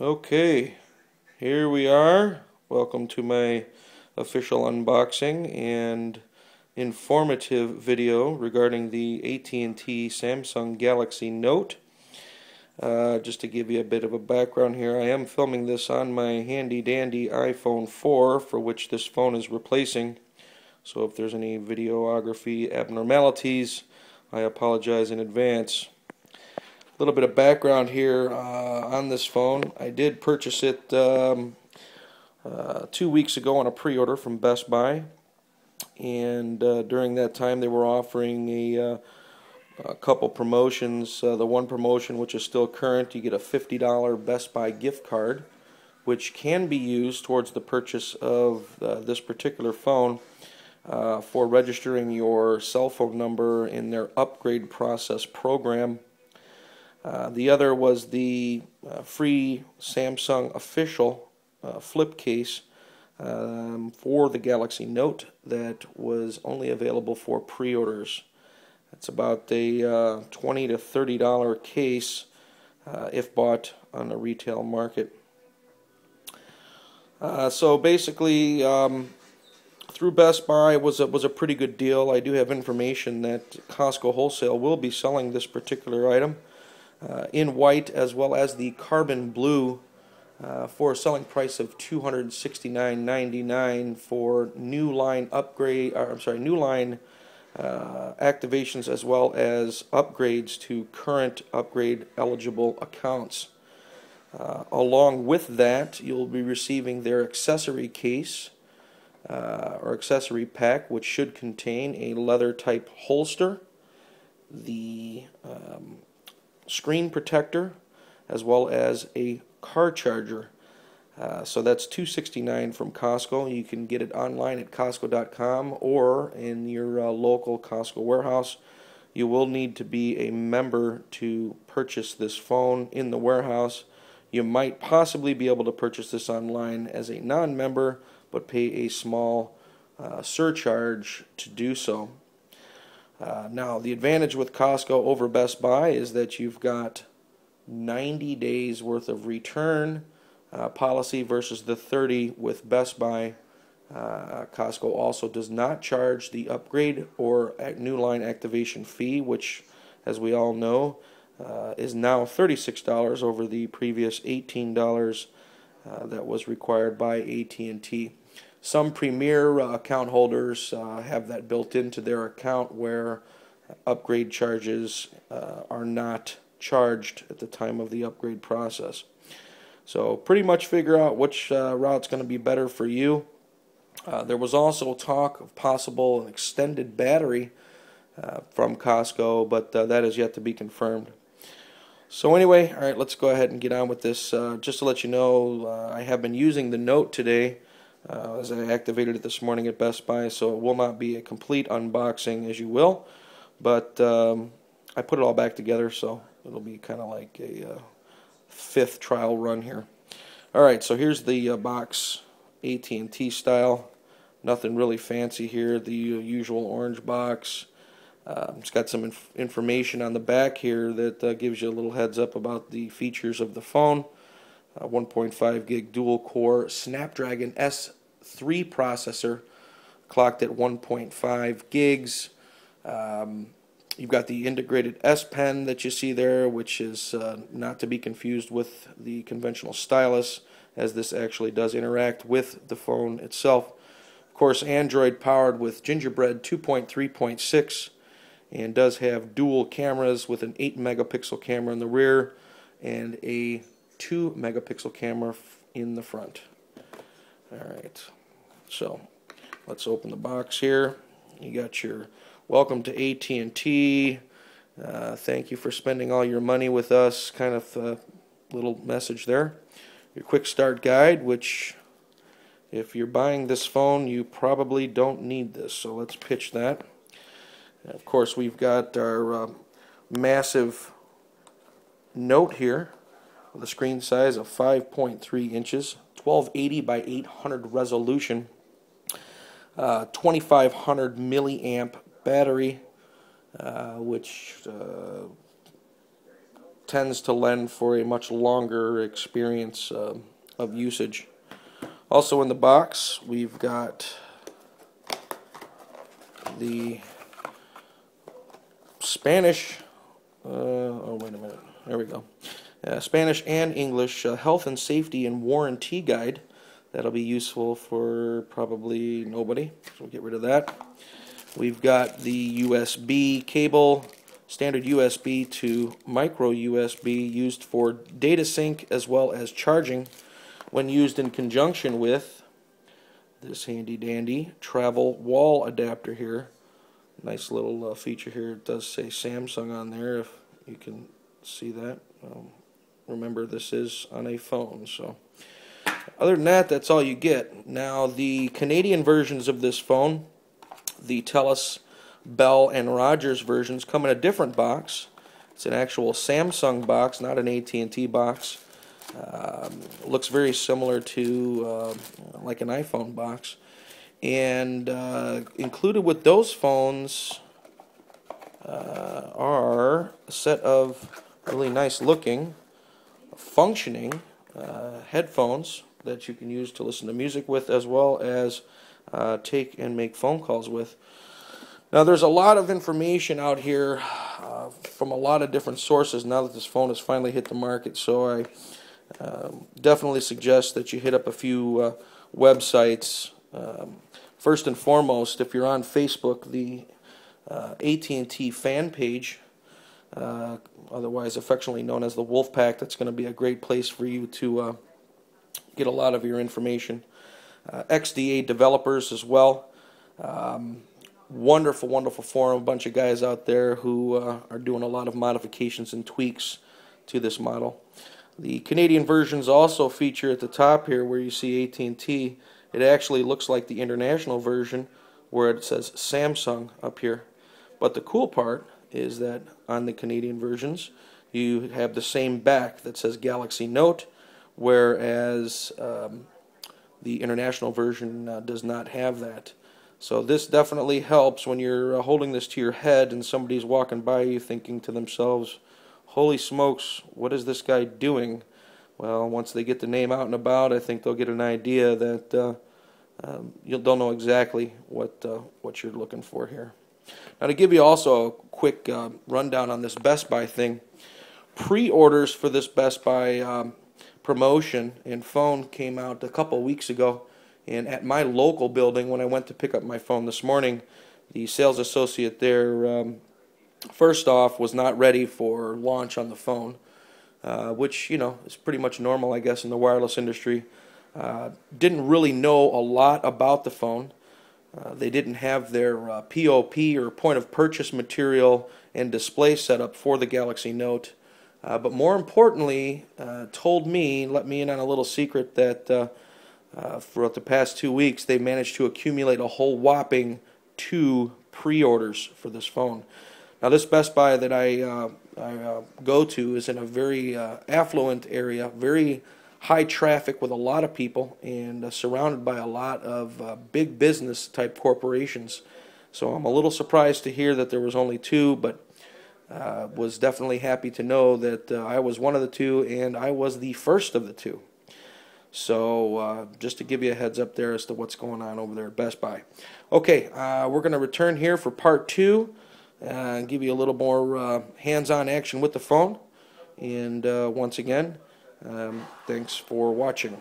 Okay, here we are. Welcome to my official unboxing and informative video regarding the AT&T Samsung Galaxy Note. Just to give you a bit of a background here, I am filming this on my handy dandy iPhone 4, for which this phone is replacing. So if there's any videography abnormalities, I apologize in advance. A little bit of background here on this phone. I did purchase it 2 weeks ago on a pre-order from Best Buy, and during that time they were offering a couple promotions. The one promotion, which is still current, you get a $50 Best Buy gift card, which can be used towards the purchase of this particular phone for registering your cell phone number in their upgrade process program. The other was the free Samsung official flip case for the Galaxy Note that was only available for pre-orders. It's about a $20 to $30 case if bought on the retail market. So basically, through Best Buy was a pretty good deal. I do have information that Costco Wholesale will be selling this particular item in white as well as the carbon blue for a selling price of $269.99 for new line upgrade. New line activations as well as upgrades to current upgrade eligible accounts. Along with that, you'll be receiving their accessory case or accessory pack, which should contain a leather type holster, the screen protector, as well as a car charger. So that's $269 from Costco. You can get it online at Costco.com or in your local Costco warehouse. You will need to be a member to purchase this phone in the warehouse. You might possibly be able to purchase this online as a non-member, but pay a small surcharge to do so. Now, the advantage with Costco over Best Buy is that you've got 90 days worth of return policy versus the 30 with Best Buy. Costco also does not charge the upgrade or new line activation fee, which, as we all know, is now $36 over the previous $18 that was required by AT&T. Some premier account holders have that built into their account where upgrade charges are not charged at the time of the upgrade process. So pretty much figure out which route's going to be better for you. There was also talk of possible extended battery from Costco, but that is yet to be confirmed. So anyway, all right, let's go ahead and get on with this. Just to let you know, I have been using the Note today as I activated it this morning at Best Buy, so it will not be a complete unboxing as you will, but I put it all back together, so it'll be kind of like a fifth trial run here. Alright, so here's the box, AT&T style. Nothing really fancy here, the usual orange box. It's got some information on the back here that gives you a little heads up about the features of the phone. 1.5 gig dual core Snapdragon S3 processor, clocked at 1.5 gigs. You've got the integrated S Pen that you see there, which is not to be confused with the conventional stylus, as this actually does interact with the phone itself. Of course, Android powered with Gingerbread 2.3.6 and does have dual cameras with an 8 megapixel camera in the rear and a 2 megapixel camera in the front. Alright, so let's open the box here. You got your welcome to AT&T, thank you for spending all your money with us kind of little message there. Your quick start guide, which if you're buying this phone you probably don't need this, so let's pitch that. And of course we've got our massive Note here with a screen size of 5.3 inches, 1280 by 800 resolution, 2500 milliamp battery, which tends to lend for a much longer experience of usage. Also in the box, we've got the Spanish, oh wait a minute, there we go, Spanish and English health and safety and warranty guide. That'll be useful for probably nobody, so we'll get rid of that. We've got the USB cable, standard USB to micro USB, used for data sync as well as charging when used in conjunction with this handy dandy travel wall adapter here. Nice little feature here. It does say Samsung on there, if you can see that. Remember, this is on a phone, so other than that, that's all you get. Now, the Canadian versions of this phone, the TELUS, Bell, and Rogers versions, come in a different box. It's an actual Samsung box, not an AT&T box. Looks very similar to like an iPhone box. And included with those phones are a set of really nice looking, functioning headphones that you can use to listen to music with, as well as take and make phone calls with. Now, there's a lot of information out here from a lot of different sources now that this phone has finally hit the market, so I definitely suggest that you hit up a few websites. First and foremost, if you're on Facebook, the AT&T fan page, otherwise affectionately known as the Wolfpack, that's going to be a great place for you to get a lot of your information. XDA developers as well. Wonderful, wonderful forum. A bunch of guys out there who are doing a lot of modifications and tweaks to this model. The Canadian versions also feature at the top here where you see AT&T. It actually looks like the international version where it says Samsung up here. But the cool part is that on the Canadian versions you have the same back that says Galaxy Note, whereas the international version does not have that. So this definitely helps when you're holding this to your head and somebody's walking by you thinking to themselves, holy smokes, what is this guy doing? Well, once they get the name out and about, I think they'll get an idea that they'll know exactly what you're looking for here. Now, to give you also a quick rundown on this Best Buy thing, pre-orders for this Best Buy promotion and phone came out a couple weeks ago, and at my local building, when I went to pick up my phone this morning, the sales associate there, first off, was not ready for launch on the phone. Which, you know, is pretty much normal, I guess, in the wireless industry. Didn't really know a lot about the phone. They didn't have their POP or point of purchase material and display set up for the Galaxy Note. But more importantly, told me, let me in on a little secret that throughout the past 2 weeks, they managed to accumulate a whole whopping 2 pre-orders for this phone. Now, this Best Buy that I go to is in a very affluent area, very high traffic with a lot of people, and surrounded by a lot of big business type corporations. So I'm a little surprised to hear that there was only 2, but was definitely happy to know that I was one of the 2, and I was the first of the 2. So just to give you a heads up there as to what's going on over there at Best Buy. Okay, we're going to return here for part 2 and give you a little more hands-on action with the phone. And once again, thanks for watching.